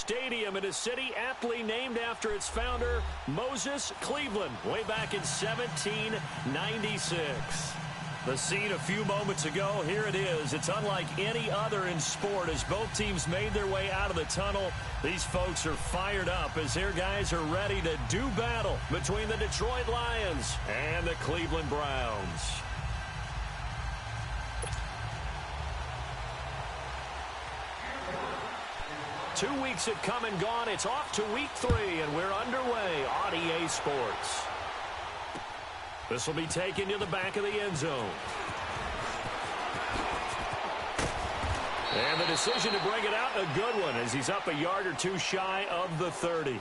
stadium in a city aptly named after its founder, Moses Cleveland, way back in 1796. The scene a few moments ago, here it is. It's unlike any other in sport as both teams made their way out of the tunnel. These folks are fired up as their guys are ready to do battle between the Detroit Lions and the Cleveland Browns. Two weeks have come and gone. It's off to week 3, and we're underway on EA Sports. This will be taken to the back of the end zone. And the decision to bring it out, a good one, as he's up a yard or two shy of the 30.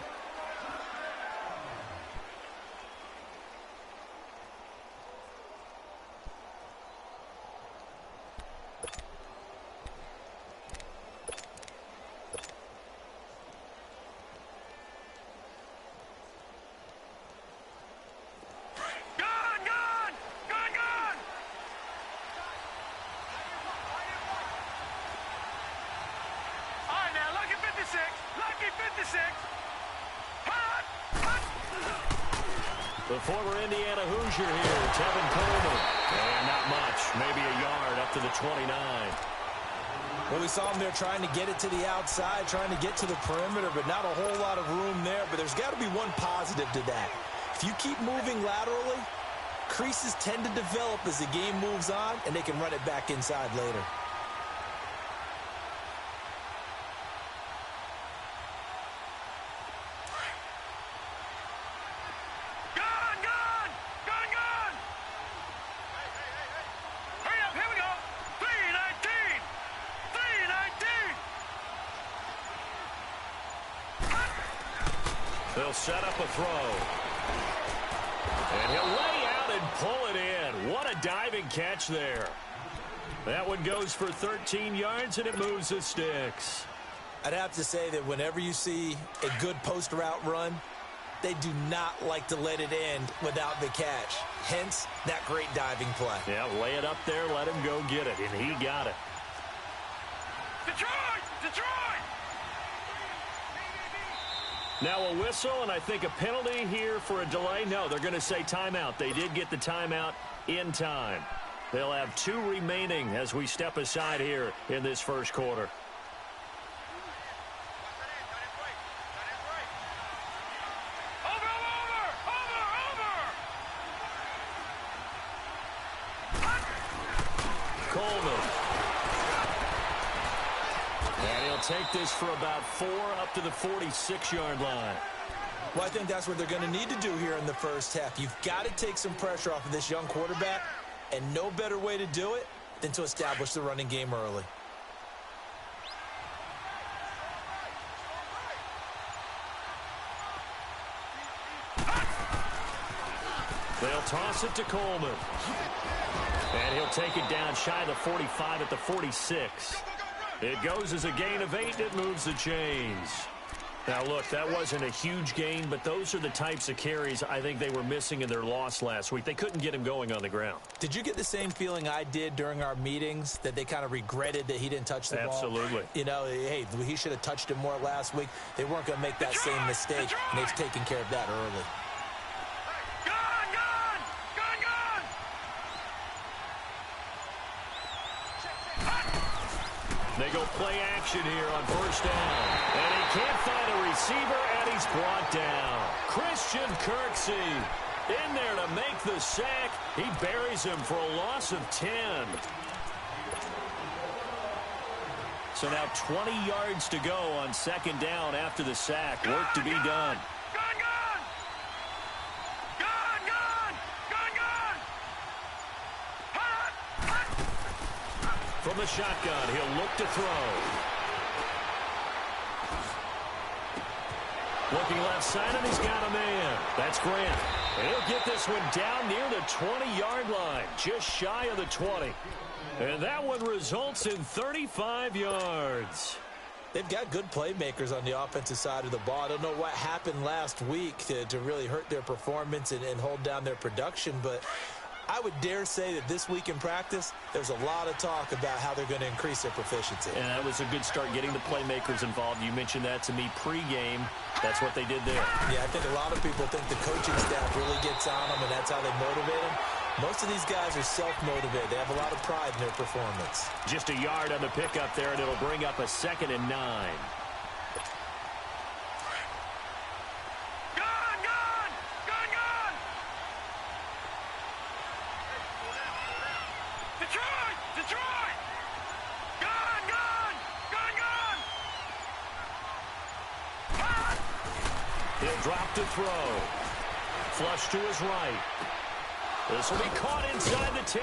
The former Indiana Hoosier here, Tevin Coleman. And not much, maybe a yard up to the 29. Well, we saw him there trying to get it to the outside, trying to get to the perimeter, but not a whole lot of room there. But there's got to be one positive to that. If you keep moving laterally, creases tend to develop as the game moves on, and they can run it back inside later. They'll set up a throw. And he'll lay out and pull it in. What a diving catch there. That one goes for 13 yards, and it moves the sticks. I'd have to say that whenever you see a good post route run, they do not like to let it end without the catch. Hence, that great diving play. Yeah, lay it up there, let him go get it, and he got it. Detroit! Detroit! Now a whistle, and I think a penalty here for a delay. No, they're going to say timeout. They did get the timeout in time. They'll have 2 remaining as we step aside here in this first quarter. Coleman. And he'll take this for about 4 up to the 46-yard line. Well, I think that's what they're going to need to do here in the first half. You've got to take some pressure off of this young quarterback, and no better way to do it than to establish the running game early. They'll toss it to Coleman. And he'll take it down shy of the 45 at the 46. It goes as a gain of 8. It moves the chains. Now, look, that wasn't a huge gain, but those are the types of carries I think they were missing in their loss last week. They couldn't get him going on the ground. Did you get the same feeling I did during our meetings, that they kind of regretted that he didn't touch the ball? Absolutely. You know, hey, he should have touched it more last week. They weren't going to make that same mistake, and they've taken care of that early. They go play action here on first down. And he can't find a receiver, and he's brought down. Christian Kirksey in there to make the sack. He buries him for a loss of 10. So now 20 yards to go on second down after the sack. Work to be done. From the shotgun, he'll look to throw. Looking left side, and he's got a man. That's Grant. And he'll get this one down near the 20-yard line, just shy of the 20. And that one results in 35 yards. They've got good playmakers on the offensive side of the ball. I don't know what happened last week to really hurt their performance and hold down their production, but I would dare say that this week in practice, there's a lot of talk about how they're going to increase their proficiency. And that was a good start getting the playmakers involved. You mentioned that to me pregame. That's what they did there. Yeah, I think a lot of people think the coaching staff really gets on them, and that's how they motivate them. Most of these guys are self-motivated. They have a lot of pride in their performance. Just a yard on the pickup there, and it'll bring up a 2nd and 9. He'll drop to throw. Flush to his right. This will be caught inside the 10.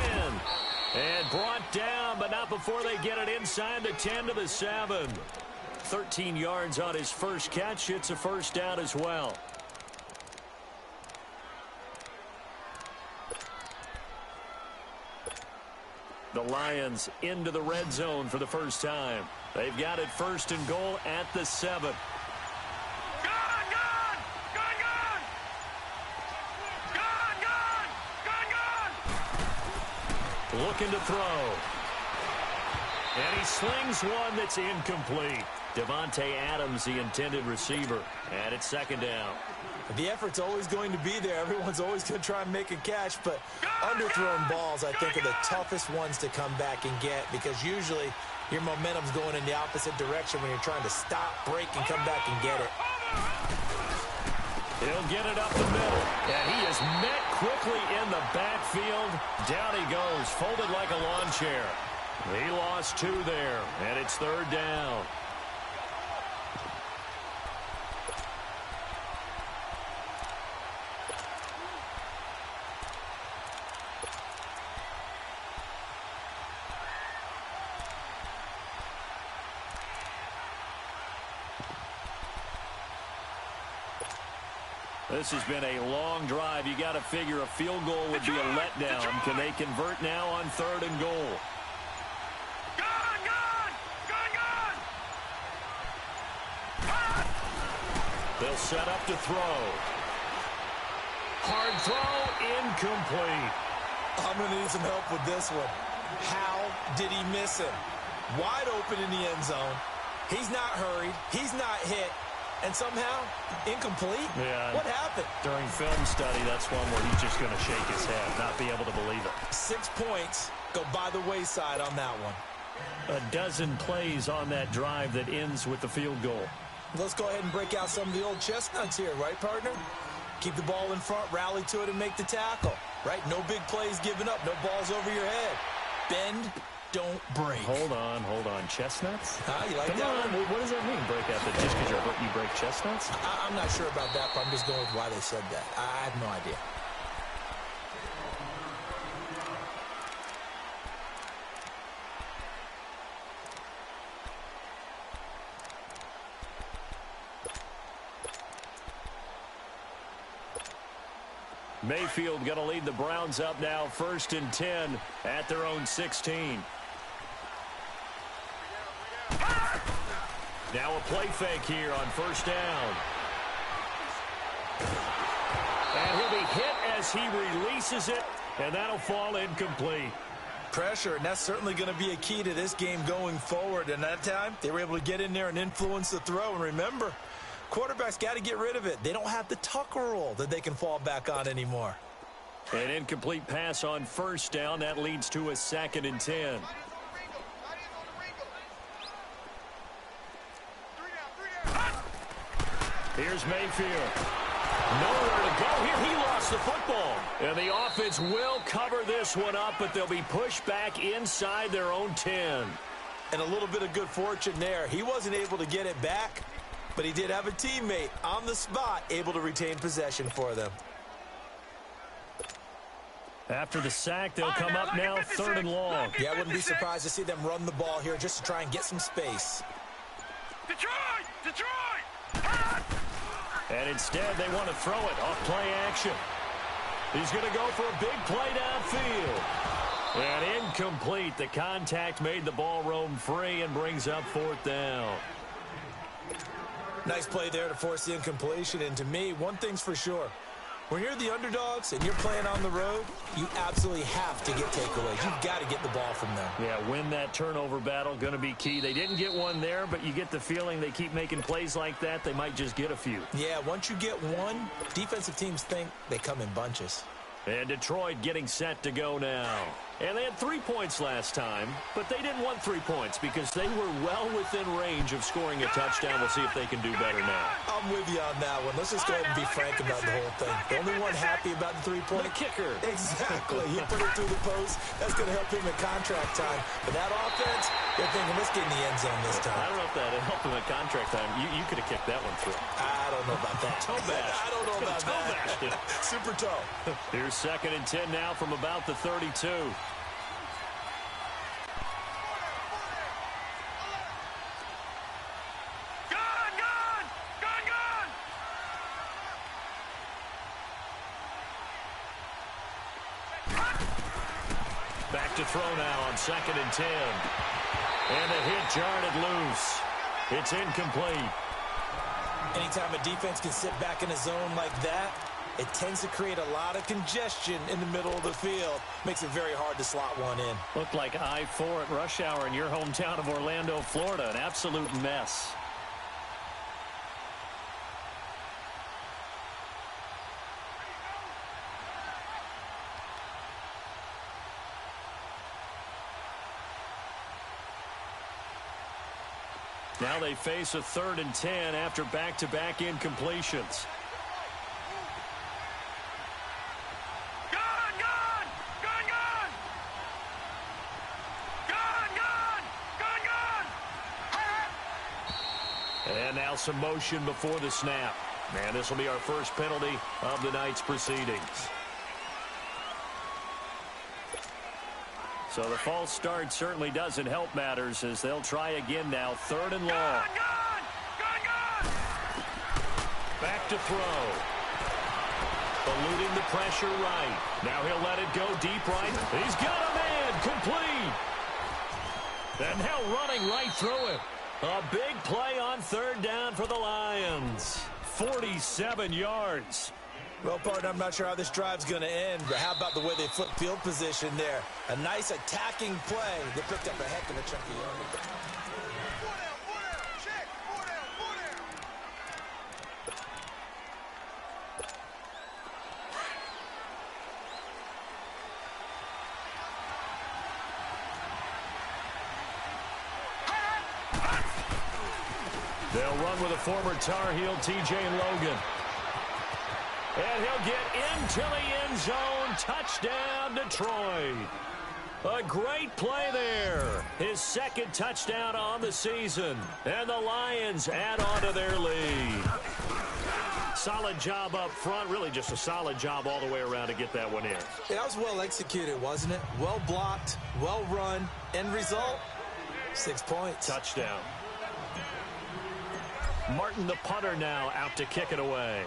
And brought down, but not before they get it inside the 10 to the 7. 13 yards on his first catch. It's a first down as well. The Lions into the red zone for the first time. They've got it 1st and goal at the 7. Looking to throw. And he slings one that's incomplete. Devontae Adams, the intended receiver. And it's 2nd down. The effort's always going to be there. Everyone's always going to try and make a catch, but underthrown balls, I think, are the toughest ones to come back and get because usually your momentum's going in the opposite direction when you're trying to stop, break, and come back and get it. He'll get it up the middle, and he is met quickly in the backfield. Down he goes, folded like a lawn chair. He lost 2 there, and it's 3rd down. This has been a long drive. You got to figure a field goal would be a letdown. Can they convert now on 3rd and goal? They'll set up to throw. Hard throw, incomplete. I'm going to need some help with this one. How did he miss him? Wide open in the end zone. He's not hurried. He's not hit. And somehow, incomplete? Yeah. What happened? During film study, that's one where he's just going to shake his head, not be able to believe it. 6 points go by the wayside on that one. A dozen plays on that drive that ends with the field goal. Let's go ahead and break out some of the old chestnuts here, right, partner? Keep the ball in front, rally to it, and make the tackle, right? No big plays given up, no balls over your head. Bend, don't break. Hold on. Chestnuts? You like Come that on. one? What does that mean, break out? That just because you're hurt, you break chestnuts? I'm not sure about that, but I'm just going with why they said that. I have no idea. Mayfield going to lead the Browns up now, 1st and 10 at their own 16. Now a play fake here on 1st down. And he'll be hit as he releases it, and that'll fall incomplete. Pressure, and that's certainly going to be a key to this game going forward. And that time, they were able to get in there and influence the throw. And remember, quarterbacks got to get rid of it. They don't have the Tucker rule that they can fall back on anymore. An incomplete pass on 1st down. That leads to a 2nd and 10. Here's Mayfield. Nowhere to go here. He lost the football. And the offense will cover this one up, but they'll be pushed back inside their own 10. And a little bit of good fortune there. He wasn't able to get it back, but he did have a teammate on the spot able to retain possession for them. After the sack, they'll come up now 3rd and long. Yeah, I wouldn't be surprised to see them run the ball here just to try and get some space. Detroit! And instead, they want to throw it off play action. He's going to go for a big play downfield. And incomplete. The contact made the ball roam free and brings up 4th down. Nice play there to force the incompletion. And to me, one thing's for sure. When you're the underdogs and you're playing on the road, you absolutely have to get takeaways. You've got to get the ball from them. Yeah, win that turnover battle, going to be key. They didn't get one there, but you get the feeling they keep making plays like that, they might just get a few. Yeah, once you get one, defensive teams think they come in bunches. And Detroit getting set to go now. And they had 3 points last time, but they didn't want 3 points because they were well within range of scoring a touchdown. We'll see if they can do better now. I'm with you on that one. Let's just go ahead and be frank about the whole thing. The only one happy about the three-point. The kicker. Exactly. He put it through the post. That's going to help him in contract time. But that offense, they're thinking, let's get in the end zone this time. I don't know if that helped him in contract time. You could have kicked that one through. I don't know about that. Toe bash. I don't know about toe bashed it. Super toe. Here's 2nd and 10 now from about the 32. Back to throw now on 2nd and 10. And a hit jarred it loose. It's incomplete. Anytime a defense can sit back in a zone like that, it tends to create a lot of congestion in the middle of the field. Makes it very hard to slot one in. Looked like I-4 at rush hour in your hometown of Orlando, Florida. An absolute mess. Now they face a 3rd and 10 after back-to-back incompletions. And now some motion before the snap. And this will be our first penalty of the night's proceedings. So the false start certainly doesn't help matters as they'll try again now. 3rd and long. Back to throw. Eluding the pressure right. Now he'll let it go deep right. He's got a man. Complete. And now running right through it. A big play on 3rd down for the Lions. 47 yards. Well, partner, I'm not sure how this drive's going to end, but how about the way they flipped field position there? A nice attacking play. They picked up a heck of a chunk of yardage. They'll run with a former Tar Heel, T.J. Logan. And he'll get into the end zone. Touchdown, Detroit. A great play there. His 2nd touchdown on the season. And the Lions add on to their lead. Solid job up front. Really just a solid job all the way around to get that one in. Yeah, that was well executed, wasn't it? Well blocked, well run. End result, 6 points. Touchdown. Martin, the punter, now out to kick it away.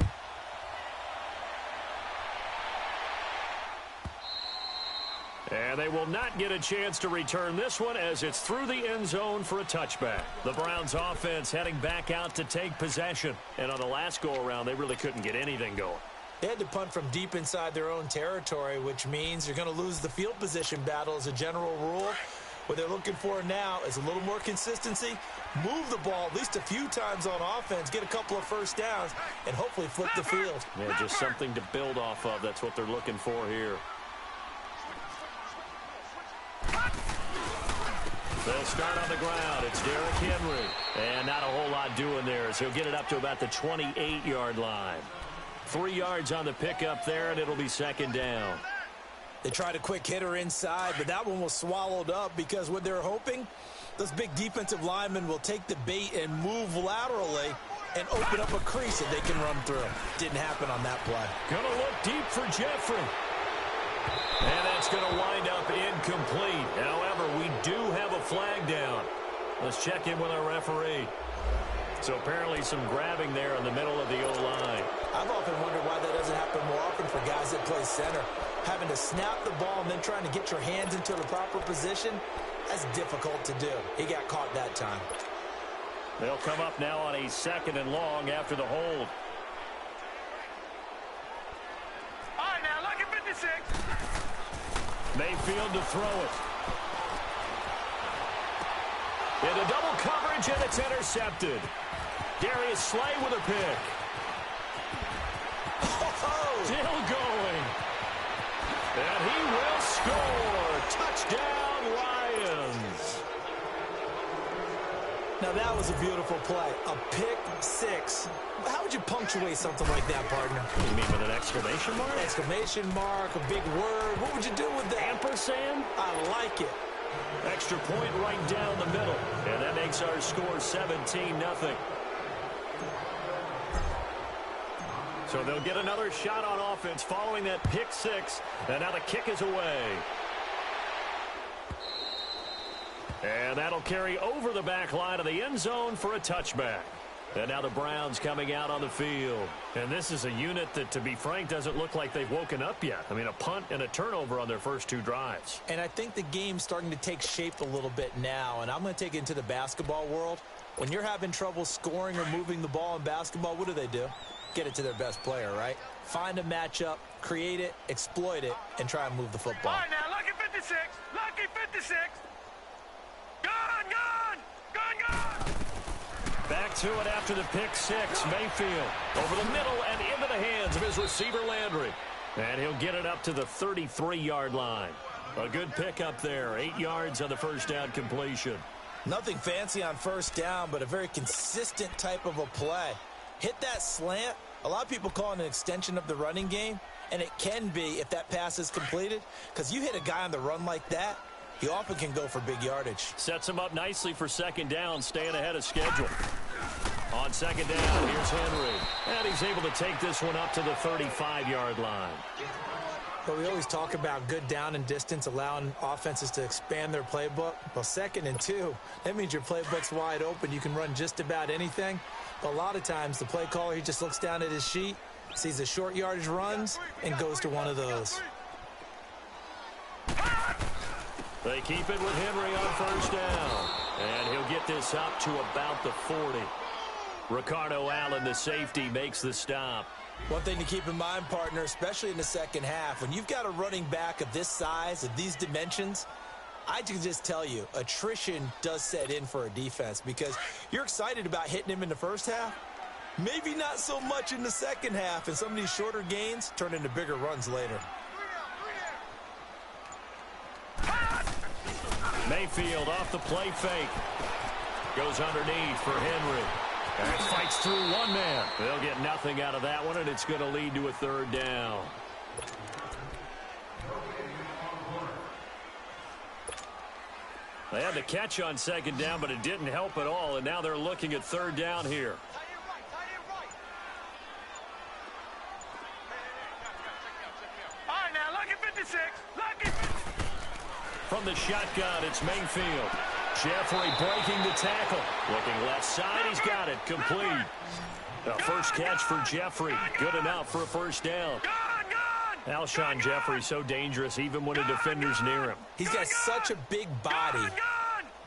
And they will not get a chance to return this one as it's through the end zone for a touchback. The Browns offense heading back out to take possession. And on the last go-around, they really couldn't get anything going. They had to punt from deep inside their own territory, which means you're going to lose the field position battle as a general rule. What they're looking for now is a little more consistency, move the ball at least a few times on offense, get a couple of first downs, and hopefully flip the field. Yeah, just something to build off of. That's what they're looking for here. They'll start on the ground. It's Derrick Henry. And not a whole lot doing there as he'll get it up to about the 28-yard line. 3 yards on the pickup there, and it'll be 2nd down. They tried a quick hitter inside, but that one was swallowed up because what they're hoping, those big defensive linemen will take the bait and move laterally and open up a crease that they can run through. Didn't happen on that play. Gonna look deep for Jeffrey. And that's going to wind up incomplete. However, we do have a flag down. Let's check in with our referee. So apparently some grabbing there in the middle of the O-line. I've often wondered why that doesn't happen more often for guys that play center. Having to snap the ball and then trying to get your hands into the proper position, that's difficult to do. He got caught that time. They'll come up now on a 2nd and long after the hold. Mayfield to throw it. Into double coverage, and it's intercepted. Darius Slay with a pick. Still going. And he will score. Touchdown, Lions. Now, that was a beautiful play. A pick six. How would you punctuate something like that, partner? You mean with an exclamation mark? Exclamation mark, a big word. What would you do with that? Ampersand? I like it. Extra point right down the middle. And that makes our score 17-0. So they'll get another shot on offense following that pick six. And now the kick is away. And that'll carry over the back line of the end zone for a touchback. And now the Browns coming out on the field. And this is a unit that, to be frank, doesn't look like they've woken up yet. I mean, a punt and a turnover on their first two drives. And I think the game's starting to take shape a little bit now. And I'm going to take it into the basketball world. When you're having trouble scoring or moving the ball in basketball, what do? Get it to their best player, right? Find a matchup, create it, exploit it, and try and move the football. All right, now, lucky 56. Lucky 56. Gone. Back to it after the pick six. Mayfield over the middle and into the hands of his receiver Landry. And he'll get it up to the 33-yard line. A good pick up there. 8 yards on the first down completion. Nothing fancy on first down, but a very consistent type of a play. Hit that slant. A lot of people call it an extension of the running game, and it can be if that pass is completed, because you hit a guy on the run like that, he often can go for big yardage. Sets him up nicely for second down, staying ahead of schedule. On second down, here's Henry. And he's able to take this one up to the 35-yard line. But we always talk about good down and distance, allowing offenses to expand their playbook. Well, 2nd and 2, that means your playbook's wide open. You can run just about anything. But a lot of times, the play caller, he just looks down at his sheet, sees the short yardage runs, and goes to one of those. They keep it with Henry on first down. And he'll get this up to about the 40. Ricardo Allen, the safety, makes the stop. One thing to keep in mind, partner, especially in the second half, when you've got a running back of this size, of these dimensions, I can just tell you, attrition does set in for a defense because you're excited about hitting him in the first half. Maybe not so much in the second half, and some of these shorter gains turn into bigger runs later. Mayfield off the play fake. Goes underneath for Henry. And fights through one man. They'll get nothing out of that one, and it's going to lead to a third down. They had the catch on second down, but it didn't help at all, and now they're looking at third down here. All right, now, lucky 56. Lucky 56. From the shotgun, it's Mayfield. Jeffrey breaking the tackle. Looking left side, he's got it. Complete. The first catch for Jeffrey. Good enough for a first down. Alshon Jeffrey so dangerous even when a defender's near him. He's got such a big body.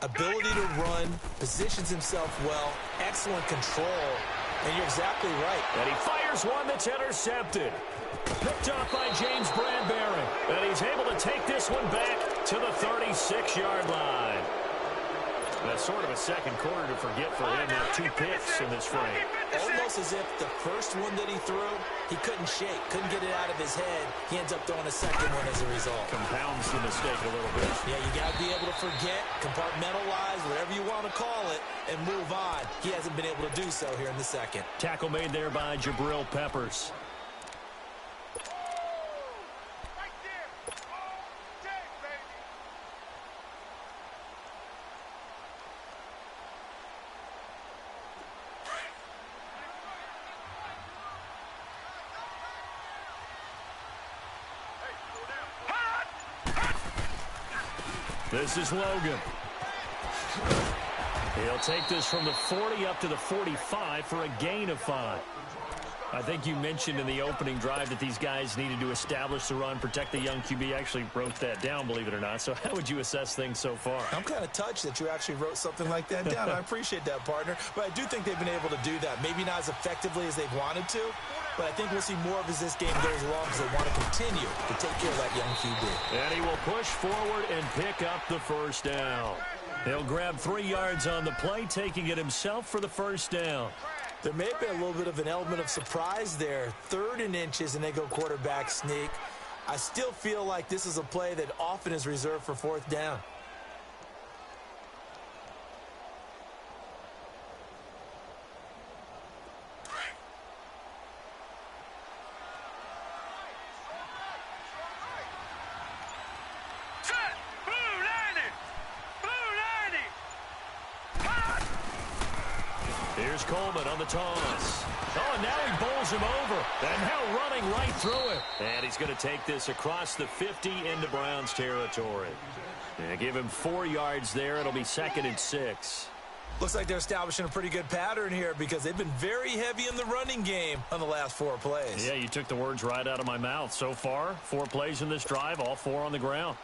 Ability to run, positions himself well, excellent control. And you're exactly right. And he fires one that's intercepted. Picked off by James Bradbury. And he's able to take this one back to the 36-yard line. That's sort of a second quarter to forget for him. Now 2 picks in this frame. Almost as if the first one that he threw, he couldn't shake, couldn't get it out of his head. He ends up throwing a second one as a result. Compounds the mistake a little bit. Yeah, you got to be able to forget, compartmentalize, whatever you want to call it, and move on. He hasn't been able to do so here in the second. Tackle made there by Jabril Peppers. This is Logan. He'll take this from the 40 up to the 45 for a gain of 5. I think you mentioned in the opening drive that these guys needed to establish the run, protect the young QB. I actually wrote that down, believe it or not. So how would you assess things so far? I'm kind of touched that you actually wrote something like that down. I appreciate that, partner. But I do think they've been able to do that. Maybe not as effectively as they've wanted to, but I think we'll see more of as this game goes along because they want to continue to take care of that young QB. And he will push forward and pick up the first down. He'll grab 3 yards on the play, taking it himself for the first down. There may have been a little bit of an element of surprise there. 3rd and inches, and they go quarterback sneak. I still feel like this is a play that often is reserved for 4th down. Here's Coleman on the toss. Oh, and now he bowls him over. And now running right through it. And he's going to take this across the 50 into Browns territory. And give him 4 yards there. It'll be 2nd and 6. Looks like they're establishing a pretty good pattern here because they've been very heavy in the running game on the last 4 plays. Yeah, you took the words right out of my mouth. So far, 4 plays in this drive, all 4 on the ground.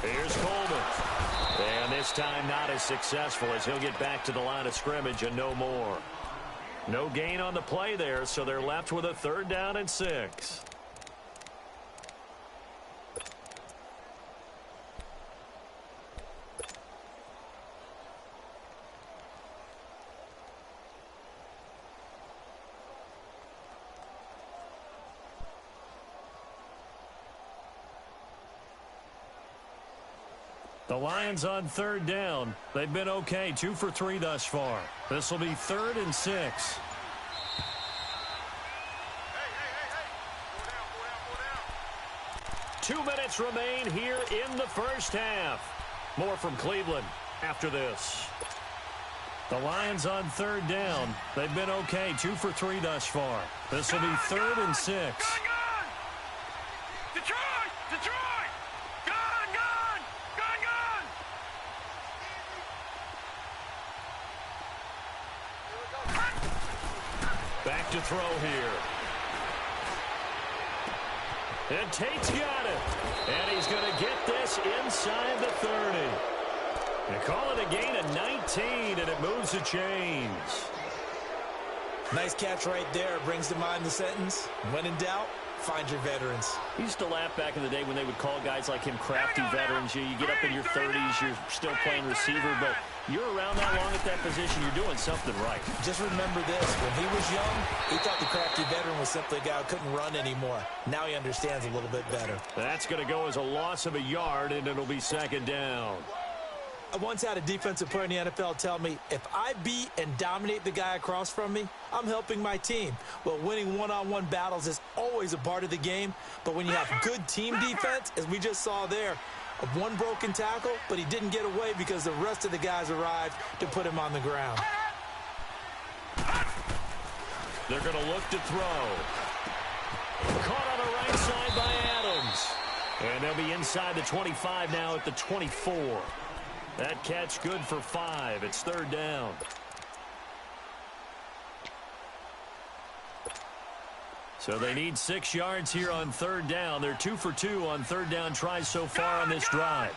Here's Coleman. And this time not as successful as he'll get back to the line of scrimmage and no more. No gain on the play there, so they're left with a 3rd down and 6. The Lions on 3rd down. They've been okay, 2 for 3 thus far. This will be 3rd and 6. 2 minutes remain here in the first half. More from Cleveland after this. The Lions on 3rd down. They've been okay, 2 for 3 thus far. This will be 3rd and 6. Detroit! Detroit! Back to throw here. And Tate's got it. And he's going to get this inside the 30. They call it a gain of 19, and it moves the chains. Nice catch right there. Brings to mind the sentence, when in doubt, find your veterans. He used to laugh back in the day when they would call guys like him crafty veterans. You get up in your 30s, you're still playing receiver, but you're around that long at that position, you're doing something right. Just remember this. When he was young, he thought the crafty veteran was simply a guy who couldn't run anymore. Now he understands a little bit better. That's going to go as a loss of a yard, and it'll be 2nd down. I once had a defensive player in the NFL tell me, if I beat and dominate the guy across from me, I'm helping my team. Well, winning one-on-one battles is always a part of the game, but when you have good team defense, as we just saw there, one broken tackle, but he didn't get away because the rest of the guys arrived to put him on the ground. They're going to look to throw. Caught on the right side by Adams. And they'll be inside the 25 now at the 24. That catch good for 5. It's 3rd down. So they need 6 yards here on 3rd down. They're 2 for 2 on 3rd down tries so far on this drive.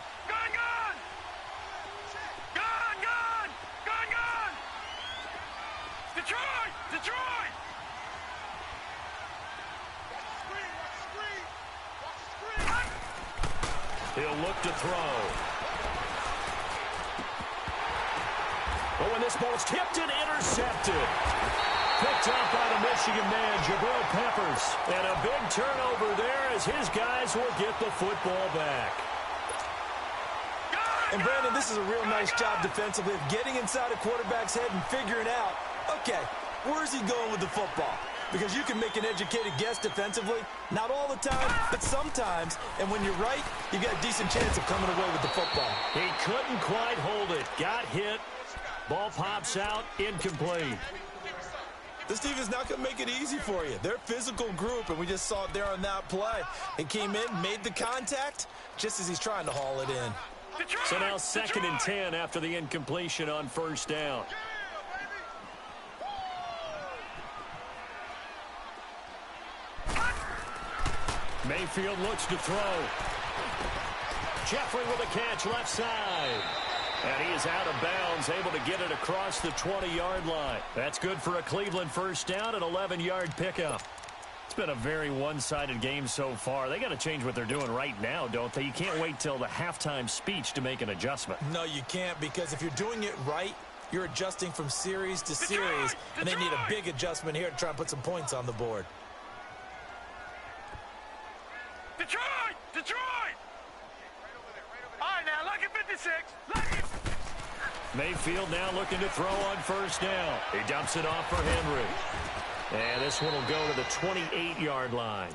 Detroit! Detroit! He'll look to throw. But when this ball's tipped and intercepted. Picked up by the Michigan man, Jabril Peppers. And a big turnover there as his guys will get the football back. And, Brandon, this is a real nice job defensively of getting inside a quarterback's head and figuring out, okay, where's he going with the football? Because you can make an educated guess defensively, not all the time, but sometimes. And when you're right, you've got a decent chance of coming away with the football. He couldn't quite hold it. Got hit. Ball pops out. Incomplete. This team is not going to make it easy for you. They're a physical group, and we just saw it there on that play. He came in, made the contact, just as he's trying to haul it in. So now 2nd and 10 after the incompletion on 1st down. Mayfield looks to throw. Jeffrey with a catch left side. And he is out of bounds, able to get it across the 20-yard line. That's good for a Cleveland 1st down, an 11-yard pickup. It's been a very one-sided game so far. They got to change what they're doing right now, don't they? You can't wait till the halftime speech to make an adjustment. No, you can't, because if you're doing it right, you're adjusting from series to series, and they need a big adjustment here to try and put some points on the board. Detroit! Detroit! All right, now, look at 56. Look at... Mayfield now looking to throw on 1st down. He dumps it off for Henry. And this one will go to the 28-yard line.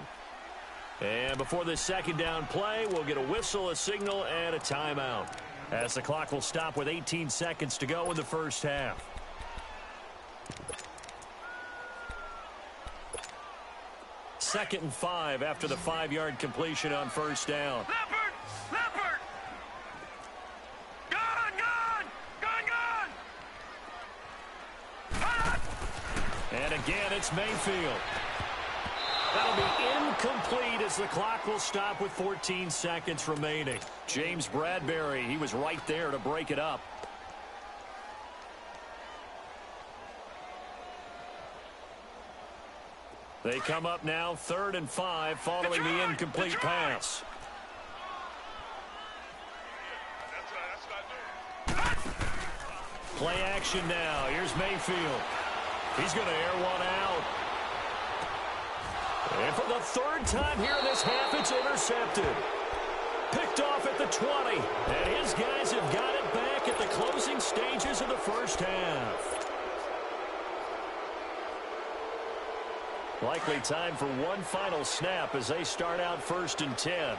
And before this 2nd down play, we'll get a whistle, a signal, and a timeout, as the clock will stop with 18 seconds to go in the 1st half. Second and 5 after the 5-yard completion on 1st down. Leopard! Leopard! Gone! Gone! Gone! Gone! Ah! And again, it's Mayfield. That'll be incomplete as the clock will stop with 14 seconds remaining. James Bradbury, he was right there to break it up. They come up now 3rd and 5 following the incomplete pass. Play action now. Here's Mayfield. He's going to air one out. And for the 3rd time here in this half, it's intercepted. Picked off at the 20. And his guys have got it back at the closing stages of the 1st half. Likely time for one final snap as they start out 1st and 10.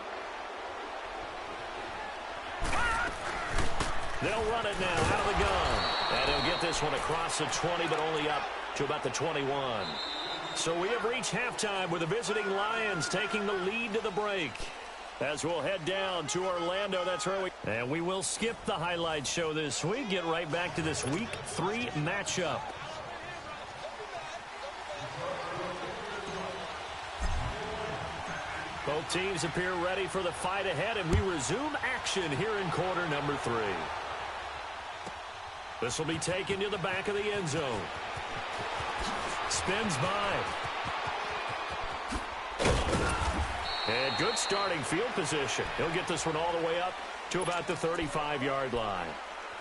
They'll run it now out of the gun. And he'll get this one across the 20, but only up to about the 21. So we have reached halftime with the visiting Lions taking the lead to the break. As we'll head down to Orlando, that's where we... And we will skip the highlight show this week. Get right back to this Week 3 matchup. Both teams appear ready for the fight ahead, and we resume action here in quarter number 3. This will be taken to the back of the end zone. Spins by. And good starting field position. He'll get this one all the way up to about the 35-yard line.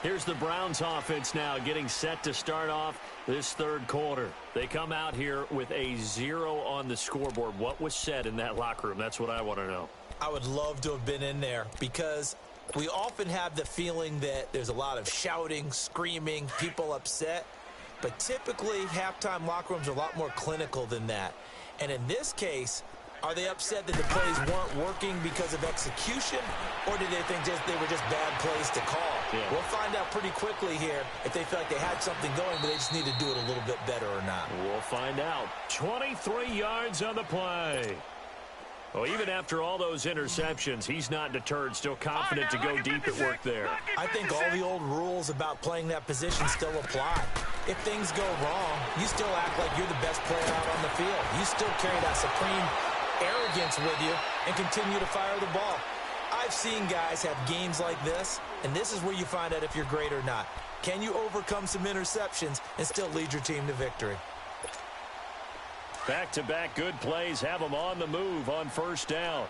Here's the Browns offense now getting set to start off this 3rd quarter. They come out here with a 0 on the scoreboard. What was said in that locker room? That's what I want to know. I would love to have been in there, because we often have the feeling that there's a lot of shouting, screaming, people upset. But typically, halftime locker rooms are a lot more clinical than that. And in this case, are they upset that the plays weren't working because of execution, or did they think they were just bad plays to call? Yeah. We'll find out pretty quickly here if they feel like they had something going, but they just need to do it a little bit better or not. We'll find out. 23 yards on the play. Well, even after all those interceptions, he's not deterred, still confident to go deep at work there. I think all the old rules about playing that position still apply. If things go wrong, you still act like you're the best player out on the field. You still carry that supreme arrogance with you and continue to fire the ball. I've seen guys have games like this, and this is where you find out if you're great or not. Can you overcome some interceptions and still lead your team to victory? Back-to-back good plays have them on the move on 1st down.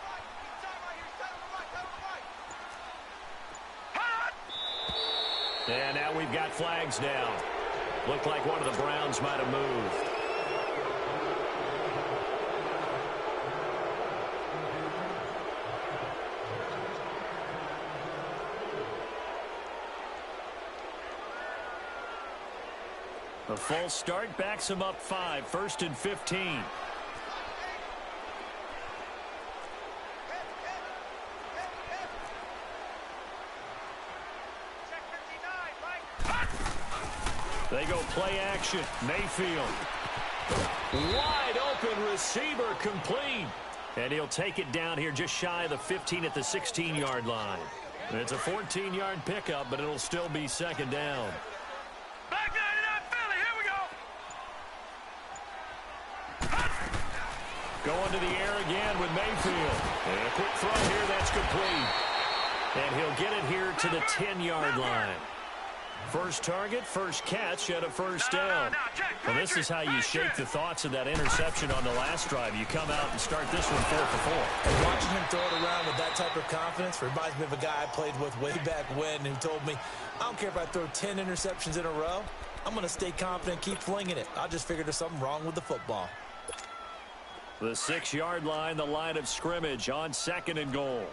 And now we've got flags down. Looked like one of the Browns might have moved. A false start backs him up 5, 1st and 15. They go play action. Mayfield. Wide open receiver complete. And he'll take it down here just shy of the 15 at the 16-yard line. It's a 14-yard pickup, but it'll still be second down. Back 99 Philly, here we go. Going to the air again with Mayfield. And a quick throw here, that's complete. And he'll get it here to the 10-yard line. First target, first catch, and a first down. Well, this is how you shake the thoughts of that interception on the last drive. You come out and start this one 4 for 4. And watching him throw it around with that type of confidence reminds me of a guy I played with way back when who told me, I don't care if I throw 10 interceptions in a row. I'm going to stay confident, keep flinging it. I just figured there's something wrong with the football. The 6-yard line, the line of scrimmage on 2nd and goal.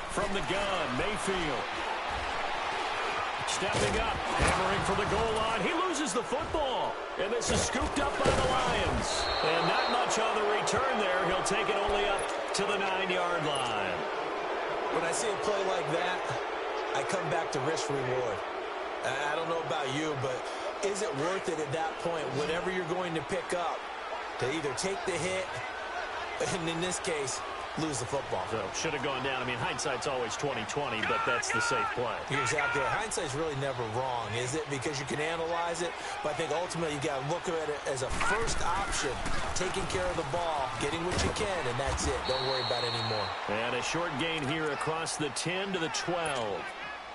From the gun, Mayfield. Stepping up, hammering for the goal line. He loses the football. And this is scooped up by the Lions. And not much on the return there. He'll take it only up to the 9-yard line. When I see a play like that, I come back to risk reward. I don't know about you, but is it worth it at that point, whatever you're going to pick up, to either take the hit, and in this case, lose the football? So should have gone down. I mean, hindsight's always 20/20, but that's the safe play. You're exactly right. Hindsight's really never wrong, is it? Because you can analyze it, but I think ultimately you got to look at it as a first option, taking care of the ball, getting what you can, and that's it. Don't worry about it anymore. And a short gain here across the 10 to the 12.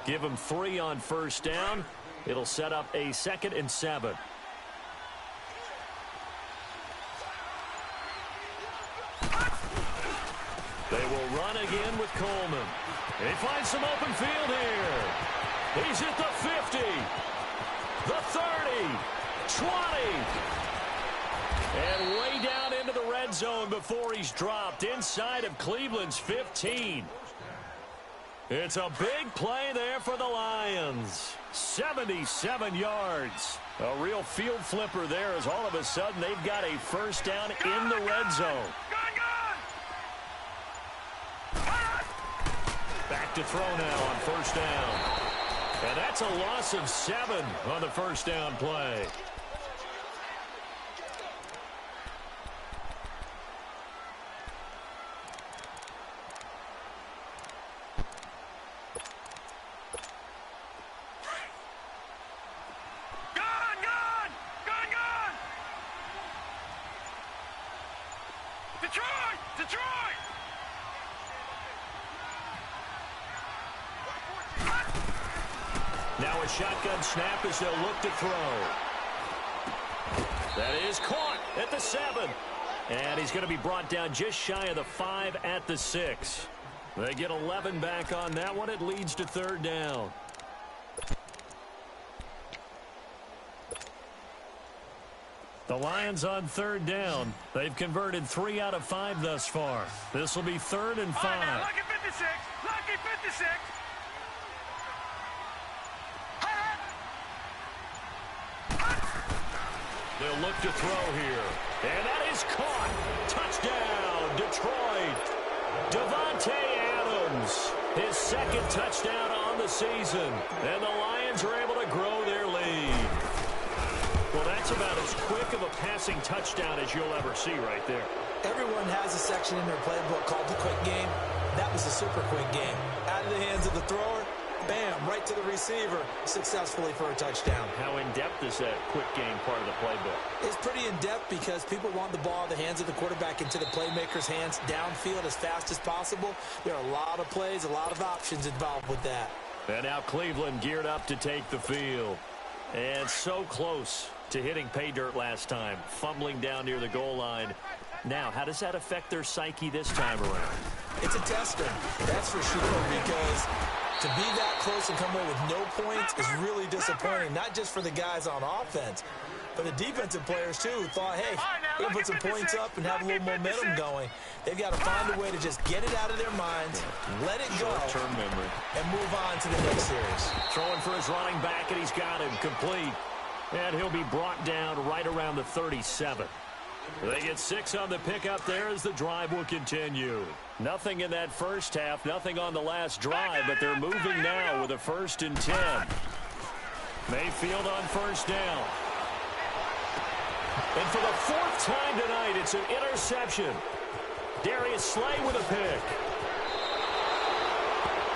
Give him 3 on first down. It'll set up a 2nd and 7. They will run again with Coleman. He finds some open field here. He's at the 50, the 30, 20. And way down into the red zone before he's dropped inside of Cleveland's 15. It's a big play there for the Lions. 77 yards. A real field flipper there as all of a sudden they've got a first down in the red zone. Back to throw now on first down. And that's a loss of 7 on the first down play. Detroit! Now a shotgun snap as they'll look to throw. That is caught at the 7. And he's going to be brought down just shy of the 5 at the 6. They get 11 back on that one. It leads to 3rd down. The Lions on 3rd down. They've converted 3 out of 5 thus far. This will be 3rd and 5. Now, lucky 56. Lucky 56. They'll look to throw here. And that is caught. Touchdown, Detroit. Davante Adams, his 2nd touchdown on the season. And the Lions are able to grow their lead. Well, that's about as quick of a passing touchdown as you'll ever see right there. Everyone has a section in their playbook called the quick game. That was a super quick game. Out of the hands of the thrower, bam, right to the receiver, successfully for a touchdown. How in-depth is that quick game part of the playbook? It's pretty in-depth because people want the ball in the hands of the quarterback into the playmaker's hands downfield as fast as possible. There are a lot of plays, a lot of options involved with that. And now Cleveland geared up to take the field. And so close to hitting pay dirt last time, fumbling down near the goal line. Now, how does that affect their psyche this time around? It's a tester, that's for sure, because to be that close and come away with no points is really disappointing, not just for the guys on offense, but the defensive players, too, who thought, hey, we're going to put some points up and have a little momentum going. They've got to find a way to just get it out of their minds, let it go, short-term memory, and move on to the next series. Throwing for his running back, and he's got him complete. And he'll be brought down right around the 37. They get 6 on the pickup there as the drive will continue. Nothing in that first half, nothing on the last drive, but they're moving now with a 1st and 10. Mayfield on 1st down. And for the 4th time tonight, it's an interception. Darius Slay with a pick.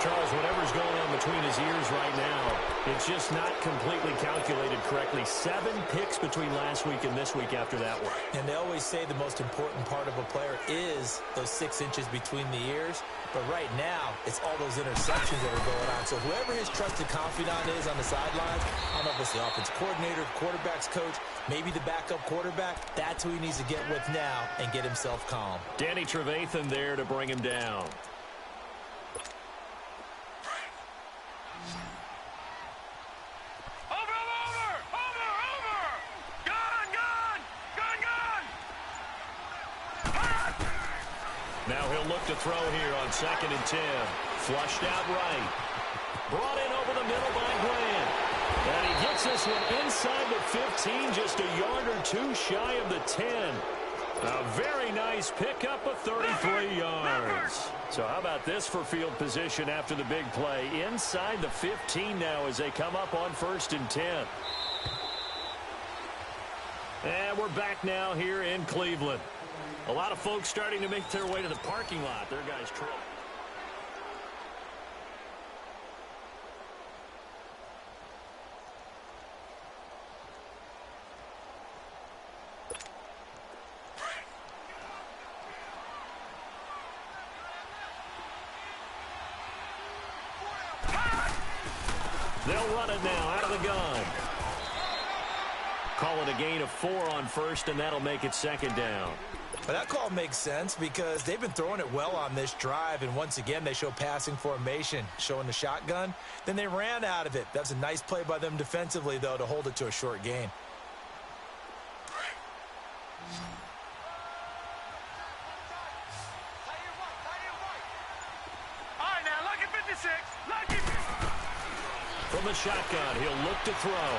Charles, whatever's going on between his ears right now, it's just not completely calculated correctly. 7 picks between last week and this week after that one. And they always say the most important part of a player is those 6 inches between the ears. But right now, it's all those interceptions that are going on. So whoever his trusted confidant is on the sidelines, I don't know if it's the offensive coordinator, quarterback's coach, maybe the backup quarterback, that's who he needs to get with now and get himself calm. Danny Trevathan there to bring him down. Now he'll look to throw here on 2nd and 10. Flushed out right. Brought in over the middle by Grant. And he gets this one inside the 15, just a yard or 2 shy of the 10. A very nice pickup of 33 yards. So how about this for field position after the big play? Inside the 15 now as they come up on 1st and 10. And we're back now here in Cleveland. A lot of folks starting to make their way to the parking lot. Their guys trail. They'll run it now out of the gun. Call it a gain of 4 on 1st, and that'll make it 2nd down. But that call makes sense because they've been throwing it well on this drive, and once again they show passing formation, showing the shotgun. Then they ran out of it. That's a nice play by them defensively, though, to hold it to a short gain. All right, now, lucky 56. Lucky. From the shotgun, he'll look to throw.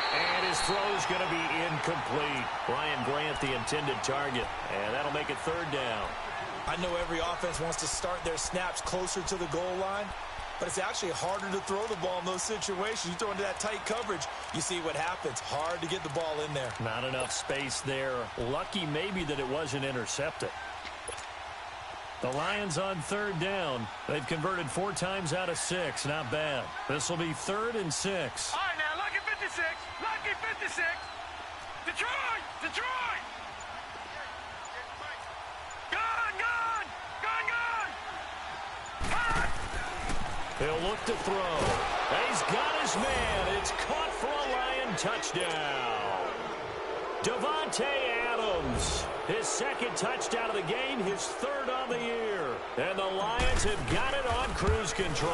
And his throw's going to be incomplete. Ryan Grant, the intended target. And that'll make it 3rd down. I know every offense wants to start their snaps closer to the goal line, but it's actually harder to throw the ball in those situations. You throw into that tight coverage, you see what happens. Hard to get the ball in there. Not enough space there. Lucky maybe that it wasn't intercepted. The Lions on 3rd down. They've converted 4 times out of 6. Not bad. This will be 3rd and 6. All right, now, lucky 56. Lucky 56. Detroit! Detroit! Gun! Gun! Gun! Gun! Hot! He'll look to throw. He's got his man. It's caught for a Lion touchdown. Davante Adams, his 2nd touchdown of the game, his 3rd on the year. And the Lions have got it on cruise control.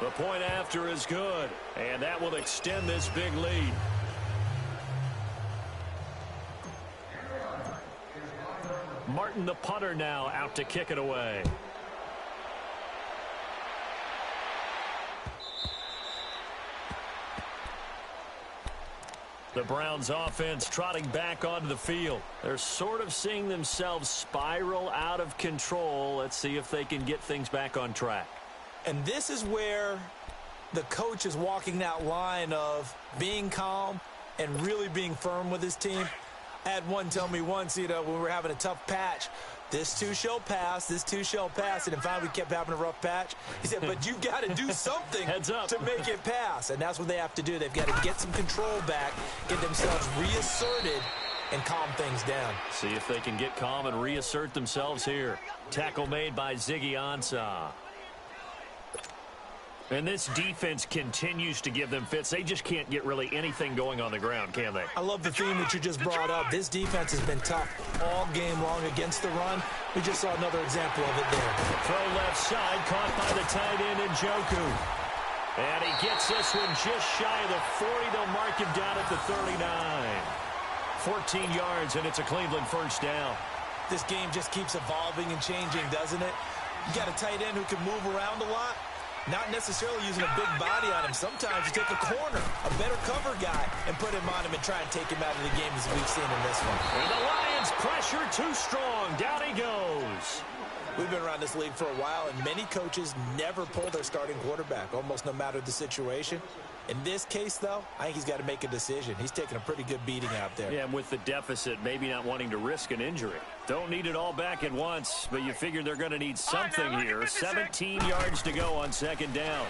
The point after is good, and that will extend this big lead. Martin, the punter, now out to kick it away. The Browns offense trotting back onto the field. They're sort of seeing themselves spiral out of control. Let's see if they can get things back on track. And this is where the coach is walking that line of being calm and really being firm with his team. I had one tell me once, when we were having a tough patch, this too shall pass, this too shall pass. And in fact, we kept having a rough patch. He said, but you've got to do something to make it pass. And that's what they have to do. They've got to get some control back, get themselves reasserted, and calm things down. See if they can get calm and reassert themselves here. Tackle made by Ziggy Ansah. And this defense continues to give them fits. They just can't get really anything going on the ground, can they? I love the theme that you just brought up. This defense has been tough all game long against the run. We just saw another example of it there. Throw left side, caught by the tight end Njoku. And he gets this one just shy of the 40. They'll mark him down at the 39. 14 yards, and it's a Cleveland 1st down. This game just keeps evolving and changing, doesn't it? You got a tight end who can move around a lot. Not necessarily using a big body on him. Sometimes you take a corner, a better cover guy, and put him on him and try and take him out of the game as we've seen in this one. And the Lions pressure too strong. Down he goes. We've been around this league for a while, and many coaches never pull their starting quarterback, almost no matter the situation. In this case, though, I think he's got to make a decision. He's taking a pretty good beating out there. Yeah, and with the deficit, maybe not wanting to risk an injury. Don't need it all back at once, but you figure they're going to need something here. 17 yards to go on second down.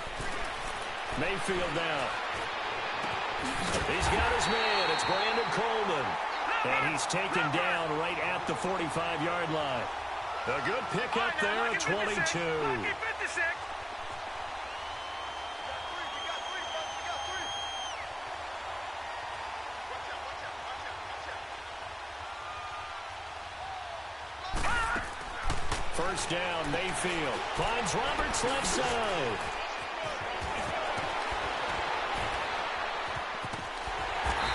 Mayfield now. He's got his man. It's Brandon Coleman. And he's taken down right at the 45-yard line. A good pickup there at 22. First down, Mayfield. Finds Roberts left side.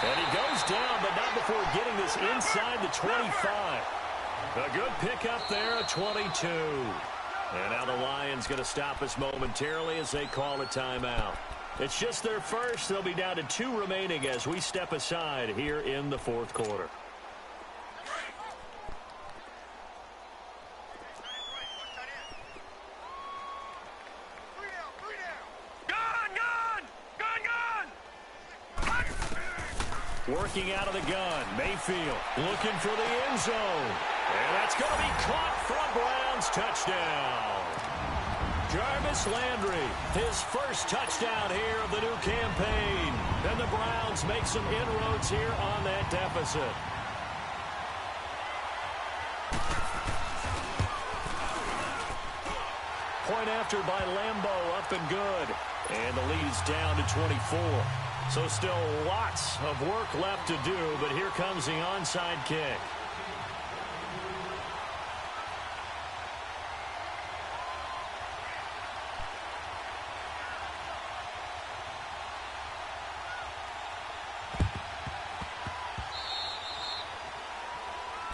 And he goes down, but not before getting this inside the 25. A good pickup there at 22. And now the Lions going to stop us momentarily as they call a timeout. It's just their first. They'll be down to 2 remaining as we step aside here in the fourth quarter. Working out of the gun, Mayfield looking for the end zone. And that's going to be caught for a Browns touchdown. Jarvis Landry, his first touchdown here of the new campaign. And the Browns make some inroads here on that deficit. Point after by Lambeau, up and good. And the lead's down to 24. So still lots of work left to do, but here comes the onside kick.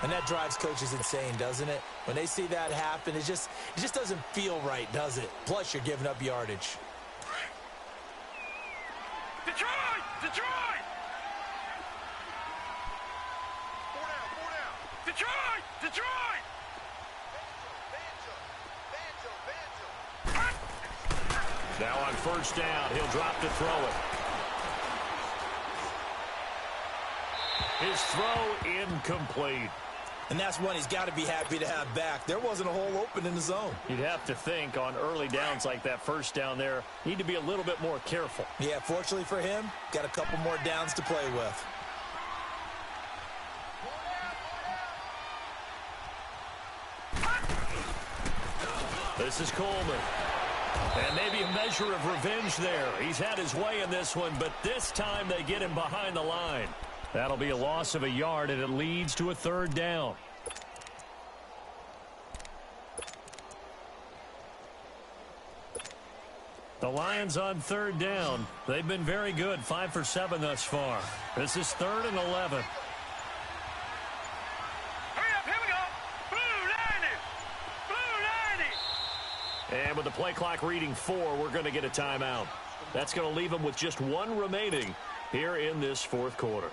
And that drives coaches insane, doesn't it? When they see that happen, it just doesn't feel right, does it? Plus, you're giving up yardage. Detroit! Detroit! 4 down. Detroit! Detroit! Now on first down, he'll drop to throw it. His throw incomplete. And that's one he's got to be happy to have back. There wasn't a hole open in the zone. You'd have to think on early downs like that first down there, need to be a little bit more careful. Yeah, fortunately for him, got a couple more downs to play with. This is Coleman. And maybe a measure of revenge there. He's had his way in this one, but this time they get him behind the line. That'll be a loss of a yard, and it leads to a third down. The Lions on third down. They've been very good, 5 for 7 thus far. This is 3rd and 11. Hurry up, here we go. Blue 90. And with the play clock reading 4, we're going to get a timeout. That's going to leave them with just 1 remaining here in this fourth quarter.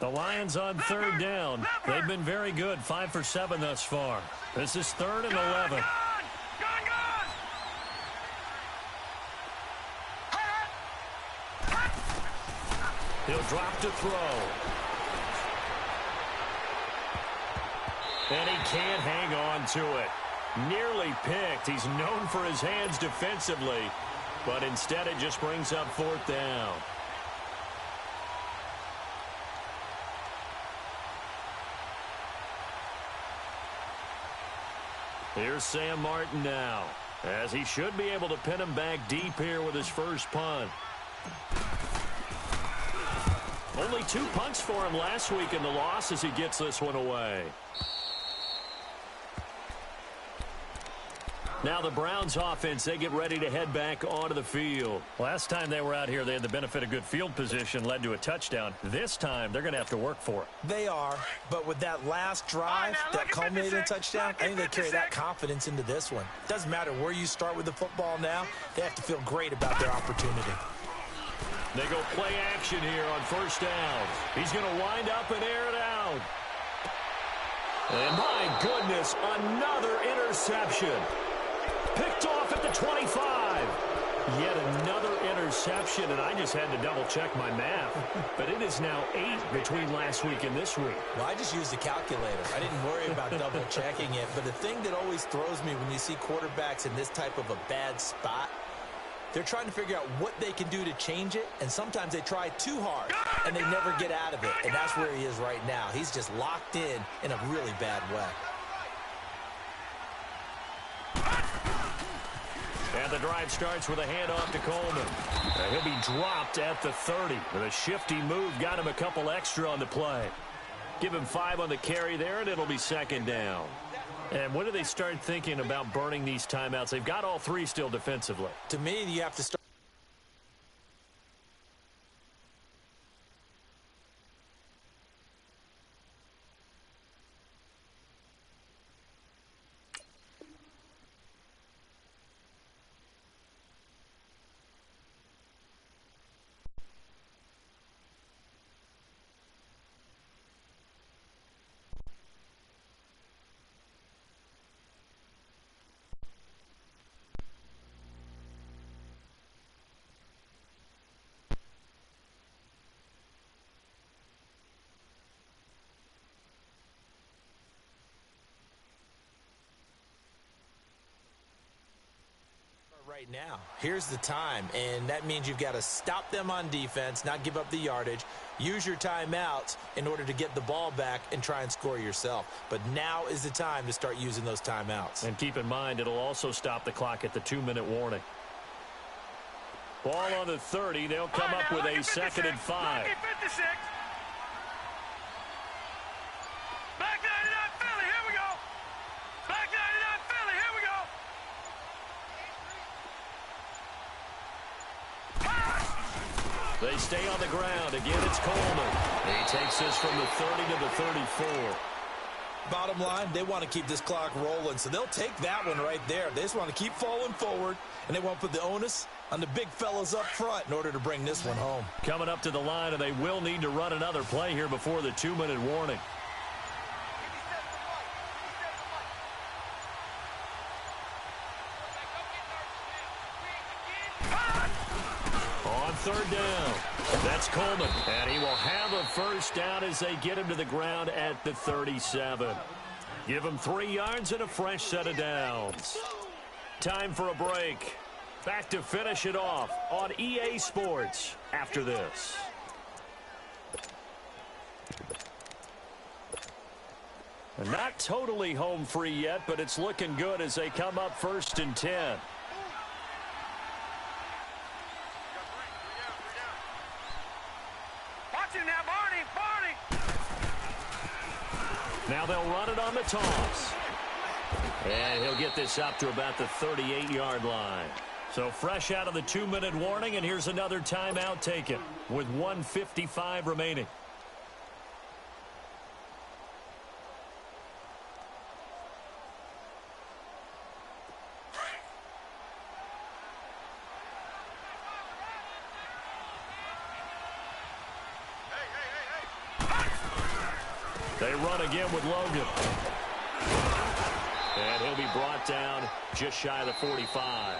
The Lions on third down. They've been very good, 5 for 7 thus far. This is 3rd and 11. He'll drop to throw. And he can't hang on to it. Nearly picked. He's known for his hands defensively, but instead it just brings up 4th down. Here's Sam Martin now, as he should be able to pin him back deep here with his first punt. Only 2 punts for him last week in the loss as he gets this one away. Now the Browns offense, they get ready to head back onto the field. Last time they were out here, they had the benefit of good field position, led to a touchdown. This time, they're going to have to work for it. They are, but with that last drive that culminated in a touchdown, I think they carry that confidence into this one. Doesn't matter where you start with the football now, they have to feel great about their opportunity. They go play action here on first down. He's going to wind up and air it out. And my goodness, another interception. Picked off at the 25. Yet another interception, and I just had to double-check my math. But it is now 8 between last week and this week. Well, I just used the calculator. I didn't worry about double-checking it. But the thing that always throws me when you see quarterbacks in this type of a bad spot, they're trying to figure out what they can do to change it, and sometimes they try too hard, and they never get out of it. And that's where he is right now. He's just locked in a really bad way. And the drive starts with a handoff to Coleman. And he'll be dropped at the 30. With a shifty move, got him a couple extra on the play. Give him 5 on the carry there, and it'll be second down. And when do they start thinking about burning these timeouts? They've got all 3 still defensively. To me, you have to start. Right now, here's the time, and that means you've got to stop them on defense, not give up the yardage, use your timeouts in order to get the ball back and try and score yourself. But now is the time to start using those timeouts. And keep in mind, it'll also stop the clock at the 2-minute warning. Ball on the 30. They'll come up with a second and 5. Back 99 Philly, here we go. Back 99 Philly, here we go. They stay on the ground. Again, it's Coleman. He takes this from the 30 to the 34. Bottom line, they want to keep this clock rolling, so they'll take that one right there. They just want to keep falling forward, and they want to put the onus on the big fellas up front in order to bring this one home. Coming up to the line, and they will need to run another play here before the 2-minute warning. On third down, that's Coleman, and he will have a first down as they get him to the ground at the 37. Give him 3 yards and a fresh set of downs. Time for a break. Back to finish it off on EA Sports after this. Not totally home free yet, but it's looking good as they come up first and 10. Watch it now, Barney, Barney. Now they'll run it on the toss. And he'll get this up to about the 38-yard line. So fresh out of the 2-minute warning, and here's another timeout taken with 1:55 remaining. They run again with Logan. And he'll be brought down just shy of the 45.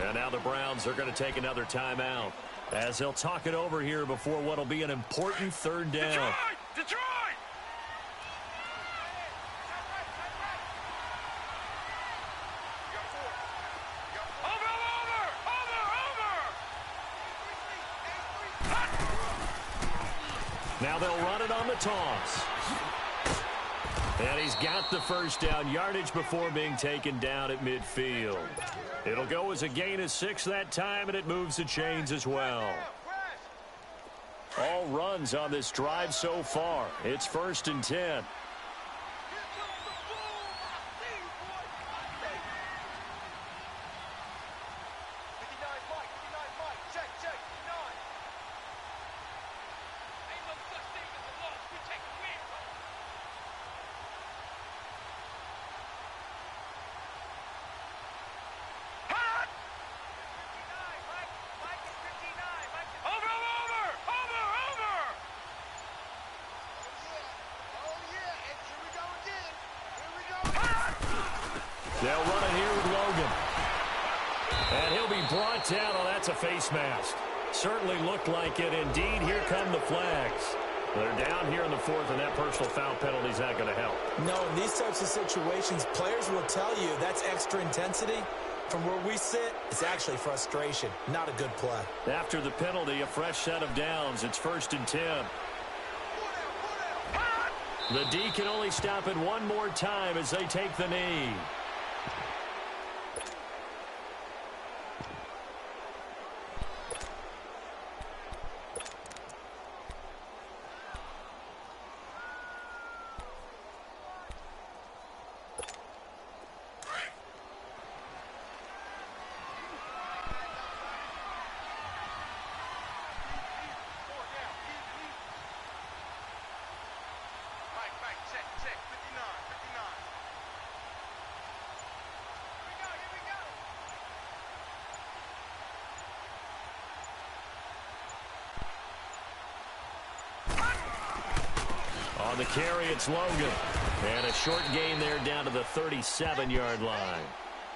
And now the Browns are going to take another timeout as they'll talk it over here before what will be an important third down. Detroit! Detroit! Now they'll run it on the toss. And he's got the first down, yardage before being taken down at midfield. It'll go as a gain of 6 that time, and it moves the chains as well. All runs on this drive so far. It's first and 10. They'll run it here with Logan. And he'll be brought down. Oh, that's a face mask. Certainly looked like it. Indeed, here come the flags. They're down here in the fourth, and that personal foul penalty is not going to help. No, in these types of situations, players will tell you that's extra intensity. From where we sit, it's actually frustration. Not a good play. After the penalty, a fresh set of downs. It's 1st and 10. The D can only stop it one more time as they take the knee. On the carry, it's Logan. And a short gain there down to the 37-yard line.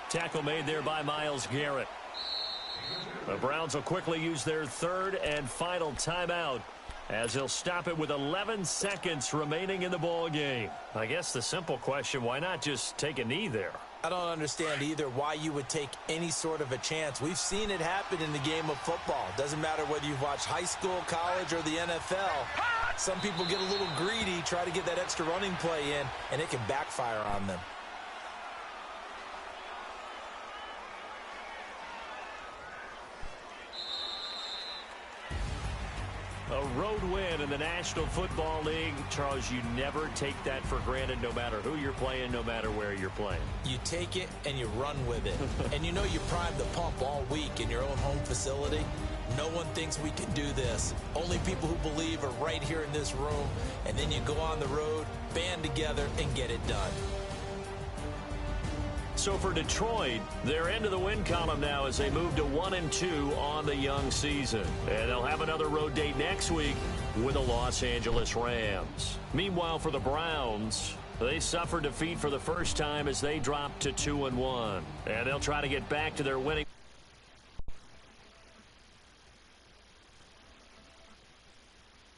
Tackle made there by Myles Garrett. The Browns will quickly use their third and final timeout as they'll stop it with 11 seconds remaining in the ball game. I guess the simple question, why not just take a knee there? I don't understand either why you would take any sort of a chance. We've seen it happen in the game of football. Doesn't matter whether you've watched high school, college, or the NFL. Some people get a little greedy, try to get that extra running play in, and it can backfire on them. A road win in the National Football League. Charles, you never take that for granted no matter who you're playing, no matter where you're playing. You take it and you run with it. And you know you primed the pump all week in your own home facility. No one thinks we can do this. Only people who believe are right here in this room. And then you go on the road, band together, and get it done. So for Detroit, they're into the win column now as they move to 1-2 on the young season. And they'll have another road date next week with the Los Angeles Rams. Meanwhile, for the Browns, they suffered defeat for the first time as they dropped to 2-1. And they'll try to get back to their winning